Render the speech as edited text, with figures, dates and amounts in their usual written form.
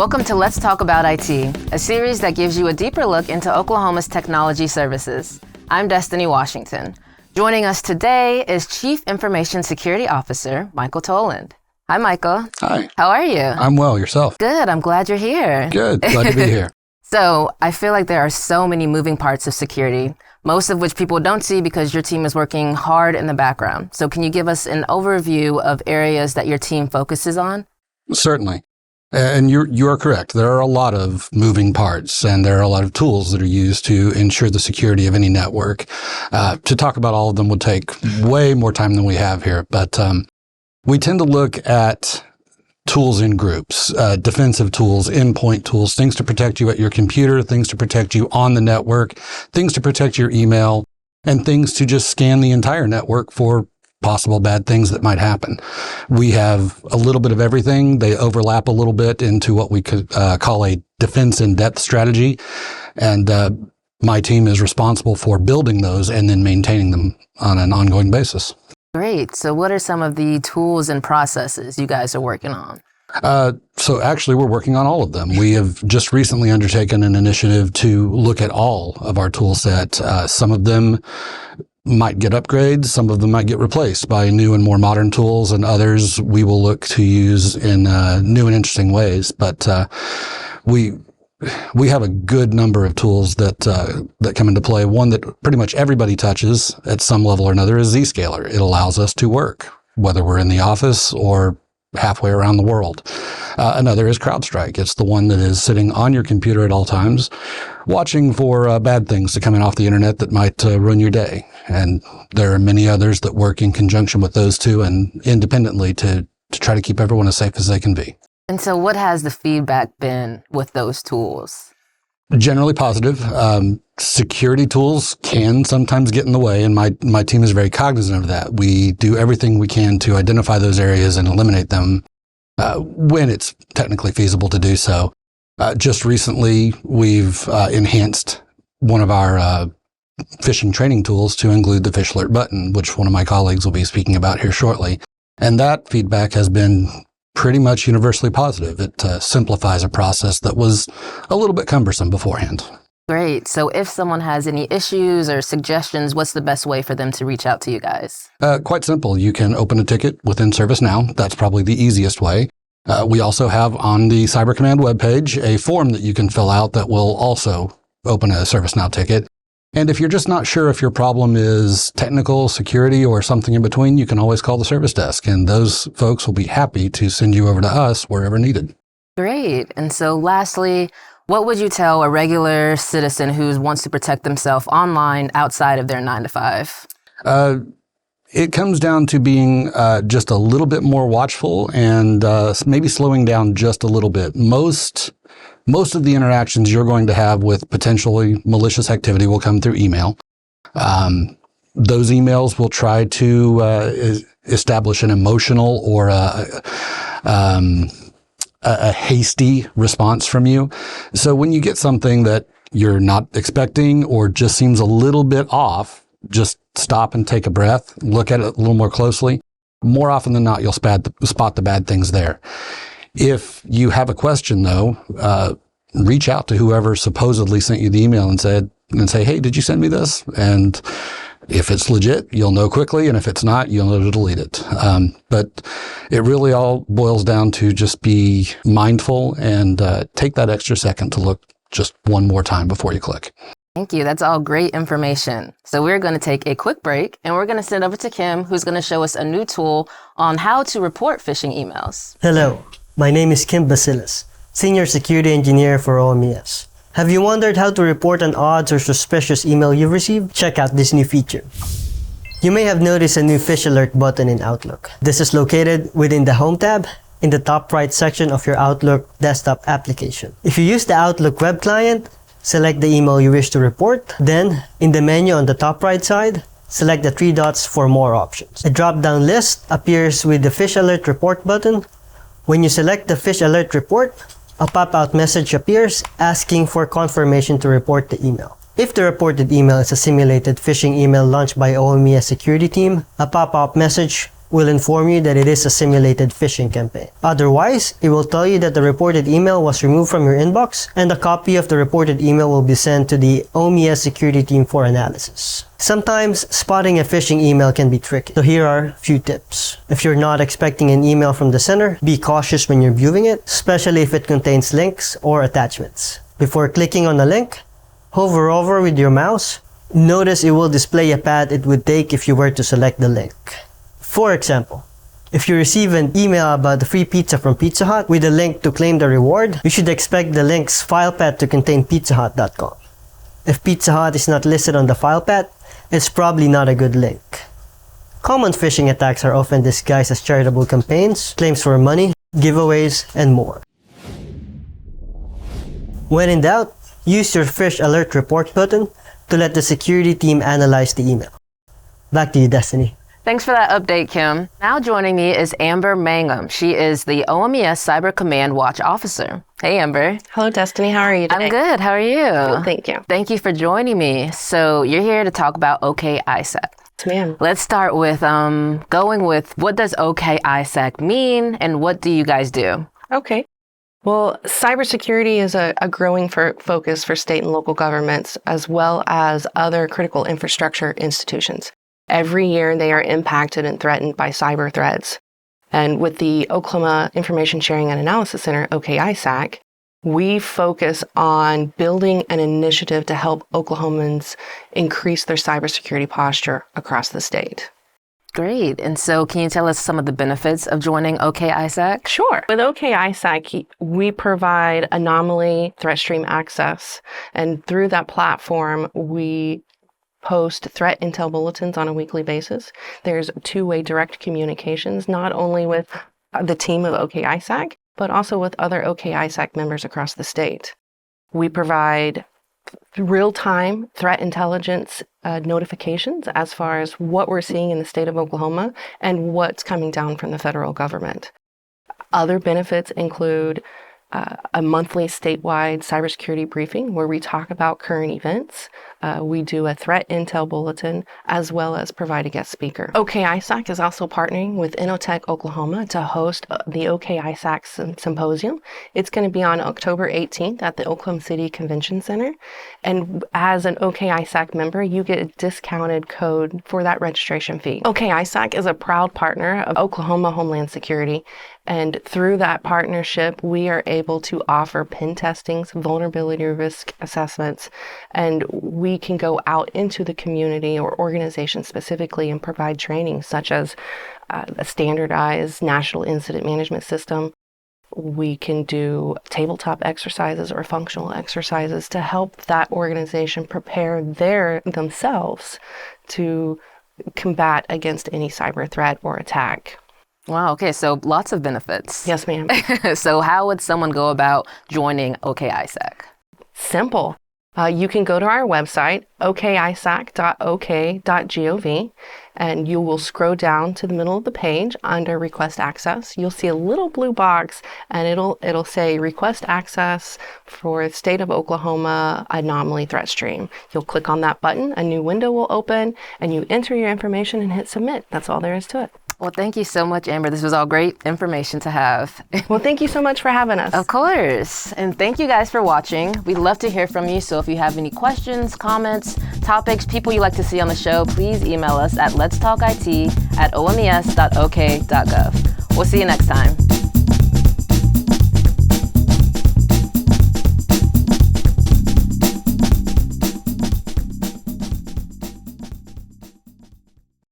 Welcome to Let's Talk About IT, a series that gives you a deeper look into Oklahoma's technology services. I'm Destiny Washington. Joining us today is Chief Information Security Officer, Michael Toland. Hi, Michael. Hi. How are you? I'm well. Yourself? Good. I'm glad you're here. Good. Glad to be here. So I feel like there are so many moving parts of security, most of which people don't see because your team is working hard in the background. So can you give us an overview of areas that your team focuses on? Certainly. And you are correct. There are a lot of moving parts, and there are a lot of tools that are used to ensure the security of any network. To talk about all of them would take way more time than we have here, but we tend to look at tools in groups, defensive tools, endpoint tools, things to protect you at your computer, things to protect you on the network, things to protect your email, and things to just scan the entire network for possible bad things that might happen. We have a little bit of everything. They overlap a little bit into what we could call a defense in depth strategy. And my team is responsible for building those and then maintaining them on an ongoing basis. Great. So what are some of the tools and processes you guys are working on? So actually, we're working on all of them. We have just recently undertaken an initiative to look at all of our tool set. Some of them might get upgrades, some of them might get replaced by new and more modern tools, and others we will look to use in new and interesting ways. But we have a good number of tools that come into play. One that pretty much everybody touches at some level or another is Zscaler. It allows us to work, whether we're in the office or halfway around the world. Another is CrowdStrike. It's the one that is sitting on your computer at all times, watching for bad things to come in off the internet that might ruin your day. And there are many others that work in conjunction with those two and independently to try to keep everyone as safe as they can be. And so what has the feedback been with those tools? Generally positive. Security tools can sometimes get in the way, and my team is very cognizant of that. We do everything we can to identify those areas and eliminate them when it's technically feasible to do so. Just recently, we've enhanced one of our phishing training tools to include the Phish Alert button, which one of my colleagues will be speaking about here shortly. And that feedback has been pretty much universally positive. It simplifies a process that was a little bit cumbersome beforehand. Great. So if someone has any issues or suggestions, what's the best way for them to reach out to you guys? Quite simple. You can open a ticket within ServiceNow. That's probably the easiest way. We also have on the Cyber Command webpage a form that you can fill out that will also open a ServiceNow ticket. And if you're just not sure if your problem is technical, security, or something in between, you can always call the service desk, and those folks will be happy to send you over to us wherever needed. Great. And so lastly, what would you tell a regular citizen who wants to protect themselves online outside of their 9 to 5? It comes down to being just a little bit more watchful and maybe slowing down just a little bit. Most of the interactions you're going to have with potentially malicious activity will come through email. Those emails will try to establish an emotional or a hasty response from you. So when you get something that you're not expecting or just seems a little bit off, just stop and take a breath, look at it a little more closely. More often than not, you'll spot the bad things there. If you have a question, though, reach out to whoever supposedly sent you the email and say, hey, did you send me this? And if it's legit, you'll know quickly. And if it's not, you'll know to delete it. But it really all boils down to just be mindful and take that extra second to look just one more time before you click. Thank you. That's all great information. So we're going to take a quick break and we're going to send over to Kim, who's going to show us a new tool on how to report phishing emails. Hello, my name is Kim Basilis, Senior Security Engineer for OMES. Have you wondered how to report an odd or suspicious email you've received? Check out this new feature. You may have noticed a new Phish Alert button in Outlook. This is located within the Home tab in the top right section of your Outlook desktop application. If you use the Outlook web client, select the email you wish to report. Then, in the menu on the top right side, select the 3 dots for more options. A drop-down list appears with the Phish Alert Report button. When you select the Phish Alert Report, a pop-out message appears asking for confirmation to report the email. If the reported email is a simulated phishing email launched by OMES security team, a pop-up message will inform you that it is a simulated phishing campaign. Otherwise, it will tell you that the reported email was removed from your inbox, and a copy of the reported email will be sent to the OMES security team for analysis. Sometimes, spotting a phishing email can be tricky, so here are a few tips. If you're not expecting an email from the sender, be cautious when you're viewing it, especially if it contains links or attachments. Before clicking on a link, hover over with your mouse. Notice it will display a path it would take if you were to select the link. For example, if you receive an email about the free pizza from Pizza Hut with a link to claim the reward, you should expect the link's file path to contain pizzahut.com. If Pizza Hut is not listed on the file path, it's probably not a good link. Common phishing attacks are often disguised as charitable campaigns, claims for money, giveaways, and more. When in doubt, use your Phish Alert Report button to let the security team analyze the email. Back to you, Destiny. Thanks for that update, Kim. Now joining me is Amber Mangham. She is the OMES Cyber Command Watch Officer. Hey, Amber. Hello, Destiny. How are you today? I'm good. How are you? Good, thank you. Thank you for joining me. So you're here to talk about OK-ISAC. Yes, ma'am. Let's start with going with what does OK-ISAC mean and what do you guys do? Okay. Well, cybersecurity is a growing focus for state and local governments, as well as other critical infrastructure institutions. Every year, they are impacted and threatened by cyber threats. And with the Oklahoma Information Sharing and Analysis Center, OK-ISAC, we focus on building an initiative to help Oklahomans increase their cybersecurity posture across the state. Great. And so can you tell us some of the benefits of joining OK-ISAC? Sure. With OK-ISAC, we provide anomaly threat stream access. And through that platform, we post threat intel bulletins on a weekly basis. There's two-way direct communications, not only with the team of OK-ISAC, but also with other OK-ISAC members across the state. We provide real-time threat intelligence notifications as far as what we're seeing in the state of Oklahoma and what's coming down from the federal government. Other benefits include a monthly statewide cybersecurity briefing where we talk about current events. We do a threat intel bulletin as well as provide a guest speaker. OK-ISAC is also partnering with InnoTech Oklahoma to host the OK-ISAC symposium. It's going to be on October 18th at the Oklahoma City Convention Center. And as an OK-ISAC member, you get a discounted code for that registration fee. OK-ISAC is a proud partner of Oklahoma Homeland Security. And through that partnership, we are able to offer pen testings, vulnerability risk assessments, and we can go out into the community or organization specifically and provide training such as a standardized national incident management system. We can do tabletop exercises or functional exercises to help that organization prepare themselves to combat against any cyber threat or attack. Wow. Okay. So lots of benefits. Yes, ma'am. So how would someone go about joining OK-ISAC? Simple. You can go to our website, okisac.ok.gov, and you will scroll down to the middle of the page under Request Access. You'll see a little blue box, and it'll say Request Access for the State of Oklahoma Anomaly Threat Stream. You'll click on that button, a new window will open, and you enter your information and hit Submit. That's all there is to it. Well, thank you so much, Amber. This was all great information to have. Well, thank you so much for having us. Of course. And thank you guys for watching. We'd love to hear from you. So if you have any questions, comments, topics, people you'd like to see on the show, please email us at letstalkit@omes.ok.gov. We'll see you next time.